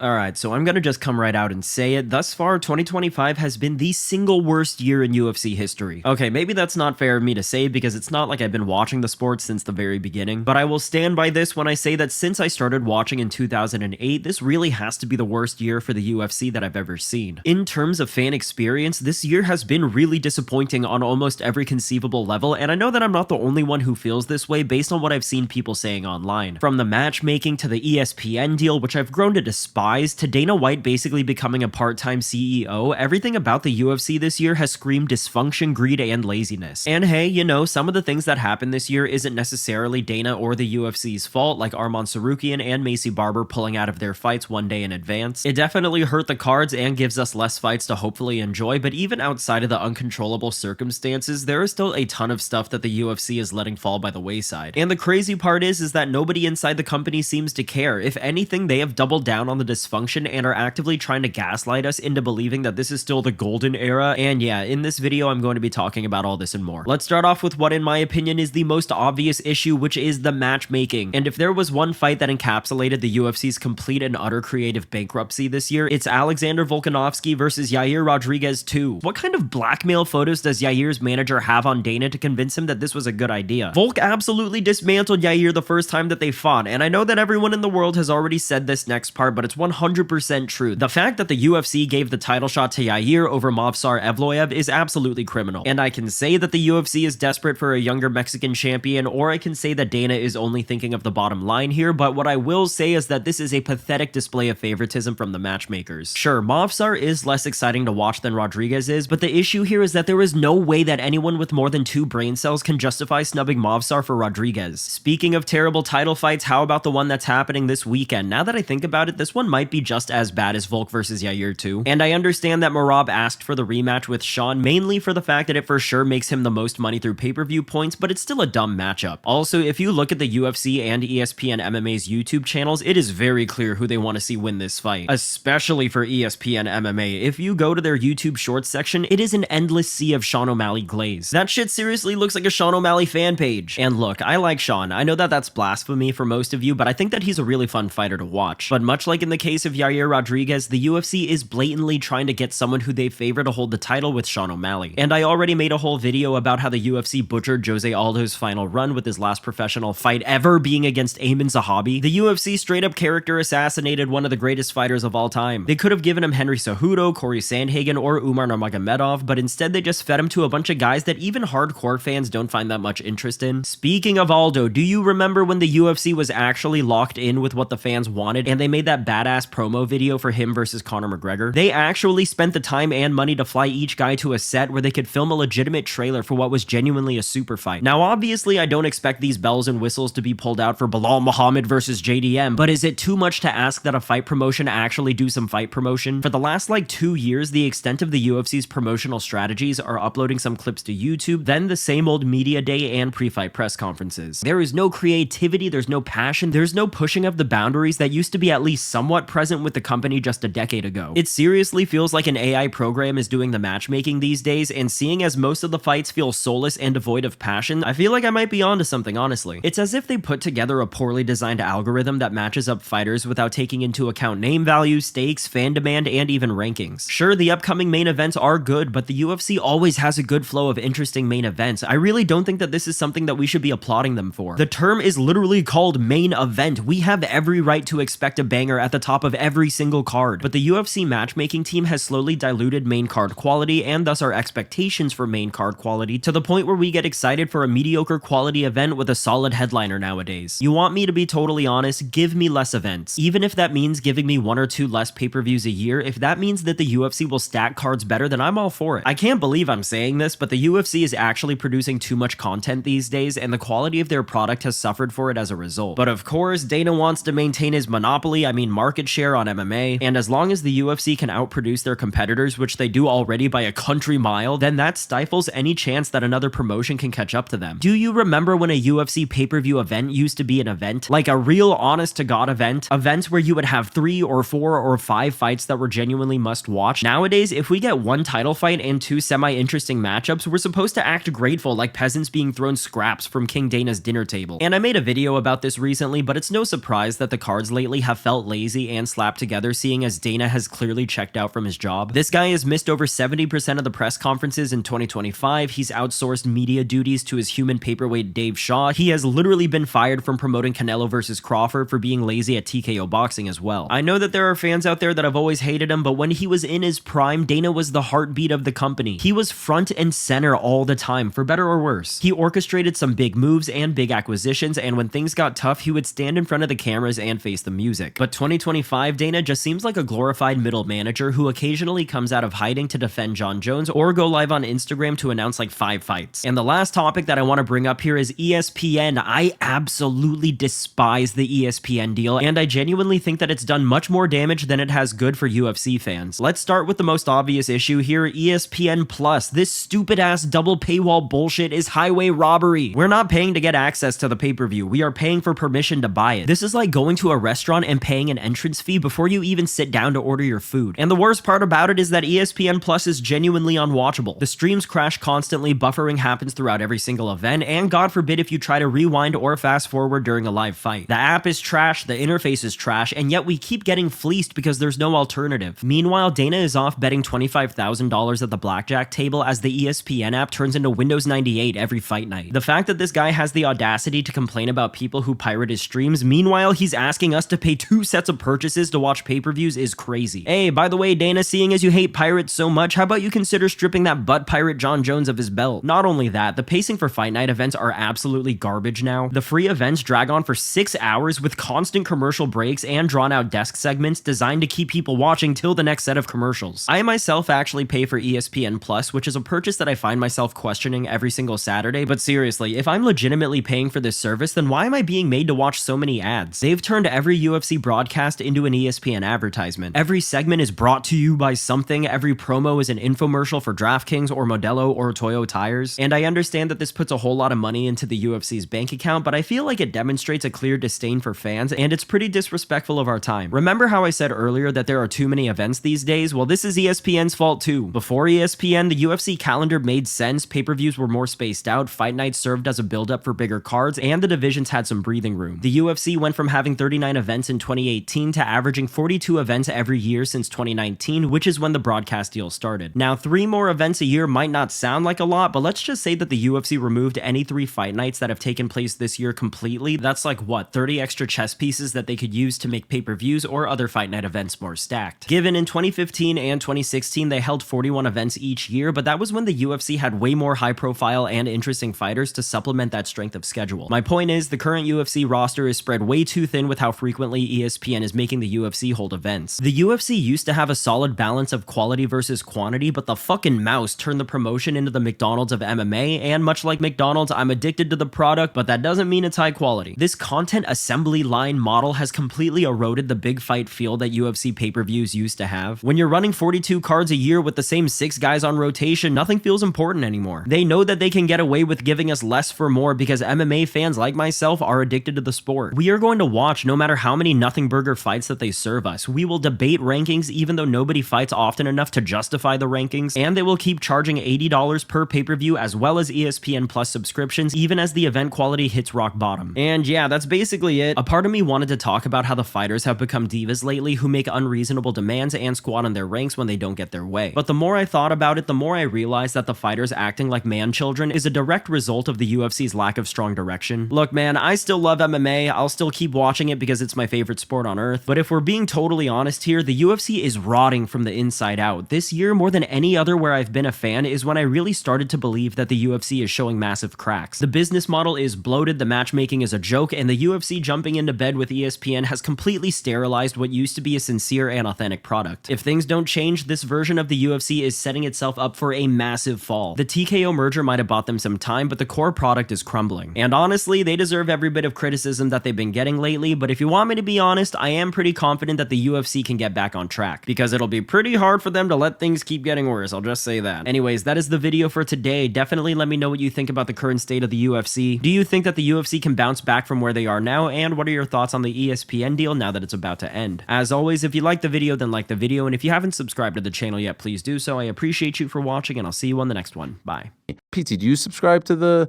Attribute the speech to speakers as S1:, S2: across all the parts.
S1: Alright, so I'm gonna just come right out and say it. Thus far, 2025 has been the single worst year in UFC history. Okay, maybe that's not fair of me to say because it's not like I've been watching the sport since the very beginning, but I will stand by this when I say that since I started watching in 2008, this really has to be the worst year for the UFC that I've ever seen. In terms of fan experience, this year has been really disappointing on almost every conceivable level, and I know that I'm not the only one who feels this way based on what I've seen people saying online. From the matchmaking to the ESPN deal, which I've grown to despise, to Dana White basically becoming a part-time CEO, everything about the UFC this year has screamed dysfunction, greed, and laziness. And hey, you know, some of the things that happened this year isn't necessarily Dana or the UFC's fault, like Arman Sarukian and Macy Barber pulling out of their fights one day in advance. It definitely hurt the cards and gives us less fights to hopefully enjoy, but even outside of the uncontrollable circumstances, there is still a ton of stuff that the UFC is letting fall by the wayside. And the crazy part is that nobody inside the company seems to care. If anything, they have doubled down on the dysfunction and are actively trying to gaslight us into believing that this is still the golden era. And yeah, in this video I'm going to be talking about all this and more. Let's start off with what in my opinion is the most obvious issue, which is the matchmaking. And if there was one fight that encapsulated the UFC's complete and utter creative bankruptcy this year, it's Alexander Volkanovski versus Yair Rodriguez 2. What kind of blackmail photos does Yair's manager have on Dana to convince him that this was a good idea? Volk absolutely dismantled Yair the first time that they fought, and I know that everyone in the world has already said this next part, but it's 100% true. The fact that the UFC gave the title shot to Yair over Movsar Evloev is absolutely criminal. And I can say that the UFC is desperate for a younger Mexican champion, or I can say that Dana is only thinking of the bottom line here, but what I will say is that this is a pathetic display of favoritism from the matchmakers. Sure, Movsar is less exciting to watch than Rodriguez is, but the issue here is that there is no way that anyone with more than 2 brain cells can justify snubbing Movsar for Rodriguez. Speaking of terrible title fights, how about the one that's happening this weekend? Now that I think about it, this one might be just as bad as Volk versus Yair 2. And I understand that Merab asked for the rematch with Sean mainly for the fact that it for sure makes him the most money through pay-per-view points, but it's still a dumb matchup. Also, if you look at the UFC and ESPN MMA's YouTube channels, it is very clear who they want to see win this fight, especially for ESPN MMA. If you go to their YouTube shorts section, it is an endless sea of Sean O'Malley glaze. That shit seriously looks like a Sean O'Malley fan page. And look, I like Sean. I know that that's blasphemy for most of you, but I think that he's a really fun fighter to watch. But much like in the case of Yair Rodriguez, the UFC is blatantly trying to get someone who they favor to hold the title with Sean O'Malley. And I already made a whole video about how the UFC butchered Jose Aldo's final run with his last professional fight ever being against Ayman Zahabi. The UFC straight up character assassinated one of the greatest fighters of all time. They could have given him Henry Cejudo, Corey Sandhagen, or Umar Nurmagomedov, but instead they just fed him to a bunch of guys that even hardcore fans don't find that much interest in. Speaking of Aldo, do you remember when the UFC was actually locked in with what the fans wanted and they made that badass promo video for him versus Conor McGregor? They actually spent the time and money to fly each guy to a set where they could film a legitimate trailer for what was genuinely a super fight. Now obviously I don't expect these bells and whistles to be pulled out for Bilal Muhammad versus JDM, but is it too much to ask that a fight promotion actually do some fight promotion? For the last like 2 years, the extent of the UFC's promotional strategies are uploading some clips to YouTube, then the same old media day and pre-fight press conferences. There is no creativity, there's no passion, there's no pushing of the boundaries that used to be at least somewhat present with the company just a decade ago. It seriously feels like an AI program is doing the matchmaking these days, and seeing as most of the fights feel soulless and devoid of passion, I feel like I might be onto something, honestly. It's as if they put together a poorly designed algorithm that matches up fighters without taking into account name value, stakes, fan demand, and even rankings. Sure, the upcoming main events are good, but the UFC always has a good flow of interesting main events. I really don't think that this is something that we should be applauding them for. The term is literally called main event. We have every right to expect a banger at the top of every single card, but the UFC matchmaking team has slowly diluted main card quality and thus our expectations for main card quality to the point where we get excited for a mediocre quality event with a solid headliner nowadays. You want me to be totally honest, give me less events. Even if that means giving me 1 or 2 less pay-per-views a year, if that means that the UFC will stack cards better, then I'm all for it. I can't believe I'm saying this, but the UFC is actually producing too much content these days, and the quality of their product has suffered for it as a result. But of course, Dana wants to maintain his monopoly, I mean market share on MMA, and as long as the UFC can outproduce their competitors, which they do already by a country mile, then that stifles any chance that another promotion can catch up to them. Do you remember when a UFC pay-per-view event used to be an event? Like a real honest-to-God event? Events where you would have 3 or 4 or 5 fights that were genuinely must-watch? Nowadays, if we get 1 title fight and 2 semi-interesting matchups, we're supposed to act grateful like peasants being thrown scraps from King Dana's dinner table. And I made a video about this recently, but it's no surprise that the cards lately have felt lazy and slapped together, seeing as Dana has clearly checked out from his job. This guy has missed over 70% of the press conferences in 2025. He's outsourced media duties to his human paperweight Dave Shaw. He has literally been fired from promoting Canelo versus Crawford for being lazy at TKO boxing as well. I know that there are fans out there that have always hated him, but when he was in his prime, Dana was the heartbeat of the company. He was front and center all the time, for better or worse. He orchestrated some big moves and big acquisitions, and when things got tough, he would stand in front of the cameras and face the music. But 2025, Dana just seems like a glorified middle manager who occasionally comes out of hiding to defend Jon Jones or go live on Instagram to announce like 5 fights. And the last topic that I want to bring up here is ESPN. I absolutely despise the ESPN deal, and I genuinely think that it's done much more damage than it has good for UFC fans. Let's start with the most obvious issue here, ESPN Plus. This stupid ass double paywall bullshit is highway robbery. We're not paying to get access to the pay-per-view. We are paying for permission to buy it. This is like going to a restaurant and paying an entrance fee before you even sit down to order your food. And the worst part about it is that ESPN Plus is genuinely unwatchable. The streams crash constantly, buffering happens throughout every single event, and God forbid if you try to rewind or fast forward during a live fight. The app is trash, the interface is trash, and yet we keep getting fleeced because there's no alternative. Meanwhile, Dana is off betting $25,000 at the blackjack table as the ESPN app turns into Windows 98 every fight night. The fact that this guy has the audacity to complain about people who pirate his streams, meanwhile he's asking us to pay 2 sets of purchases to watch pay-per-views is crazy. Hey, by the way, Dana, seeing as you hate pirates so much, how about you consider stripping that butt pirate Jon Jones of his belt? Not only that, the pacing for fight night events are absolutely garbage now. The free events drag on for 6 hours with constant commercial breaks and drawn out desk segments designed to keep people watching till the next set of commercials. I myself actually pay for ESPN Plus, which is a purchase that I find myself questioning every single Saturday, but seriously, if I'm legitimately paying for this service, then why am I being made to watch so many ads? They've turned every UFC broadcast into an ESPN advertisement. Every segment is brought to you by something, every promo is an infomercial for DraftKings or Modelo or Toyo Tires, and I understand that this puts a whole lot of money into the UFC's bank account, but I feel like it demonstrates a clear disdain for fans, and it's pretty disrespectful of our time. Remember how I said earlier that there are too many events these days? Well, this is ESPN's fault too. Before ESPN, the UFC calendar made sense, pay-per-views were more spaced out, fight nights served as a build-up for bigger cards, and the divisions had some breathing room. The UFC went from having 39 events in 2018 to averaging 42 events every year since 2019, which is when the broadcast deal started. Now, 3 more events a year might not sound like a lot, but let's just say that the UFC removed any 3 fight nights that have taken place this year completely. That's like, what, 30 extra chess pieces that they could use to make pay-per-views or other fight night events more stacked. Given in 2015 and 2016, they held 41 events each year, but that was when the UFC had way more high-profile and interesting fighters to supplement that strength of schedule. My point is, the current UFC roster is spread way too thin with how frequently ESPN is making the UFC hold events. The UFC used to have a solid balance of quality versus quantity, but the fucking mouse turned the promotion into the McDonald's of MMA, and much like McDonald's, I'm addicted to the product, but that doesn't mean it's high quality. This content assembly line model has completely eroded the big fight feel that UFC pay-per-views used to have. When you're running 42 cards a year with the same 6 guys on rotation, nothing feels important anymore. They know that they can get away with giving us less for more because MMA fans like myself are addicted to the sport. We are going to watch no matter how many nothing burger fights that they serve us. We will debate rankings even though nobody fights often enough to justify the rankings, and they will keep charging $80 per pay-per-view as well as ESPN Plus subscriptions even as the event quality hits rock bottom. And yeah, that's basically it. A part of me wanted to talk about how the fighters have become divas lately who make unreasonable demands and squat on their ranks when they don't get their way. But the more I thought about it, the more I realized that the fighters acting like man-children is a direct result of the UFC's lack of strong direction. Look, man, I still love MMA. I'll still keep watching it because it's my favorite sport on earth. But if we're being totally honest here, the UFC is rotting from the inside out. This year, more than any other where I've been a fan, is when I really started to believe that the UFC is showing massive cracks. The business model is bloated, the matchmaking is a joke, and the UFC jumping into bed with ESPN has completely sterilized what used to be a sincere and authentic product. If things don't change, this version of the UFC is setting itself up for a massive fall. The TKO merger might have bought them some time, but the core product is crumbling. And honestly, they deserve every bit of criticism that they've been getting lately, but if you want me to be honest, I am pretty confident that the UFC can get back on track, because it'll be pretty hard for them to let things keep getting worse, I'll just say that. Anyways, that is the video for today. Definitely let me know what you think about the current state of the UFC. Do you think that the UFC can bounce back from where they are now, and what are your thoughts on the ESPN deal now that it's about to end? As always, if you liked the video, then like the video, and if you haven't subscribed to the channel yet, please do so. I appreciate you for watching, and I'll see you on the next one. Bye.
S2: PT, do you subscribe to the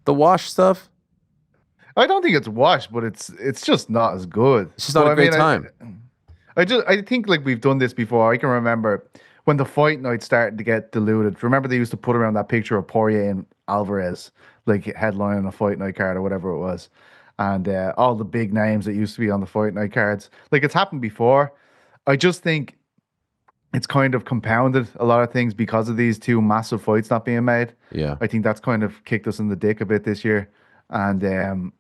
S2: wash stuff?
S3: I don't think it's washed, but it's just not as good.
S2: It's just not a great time.
S3: I think like we've done this before. I can remember when the fight night started to get diluted. Remember they used to put around that picture of Poirier and Alvarez, like headlining a fight night card or whatever it was, and all the big names that used to be on the fight night cards. Like it's happened before. I just think it's kind of compounded a lot of things because of these two massive fights not being made.
S2: Yeah.
S3: I think that's kind of kicked us in the dick a bit this year. And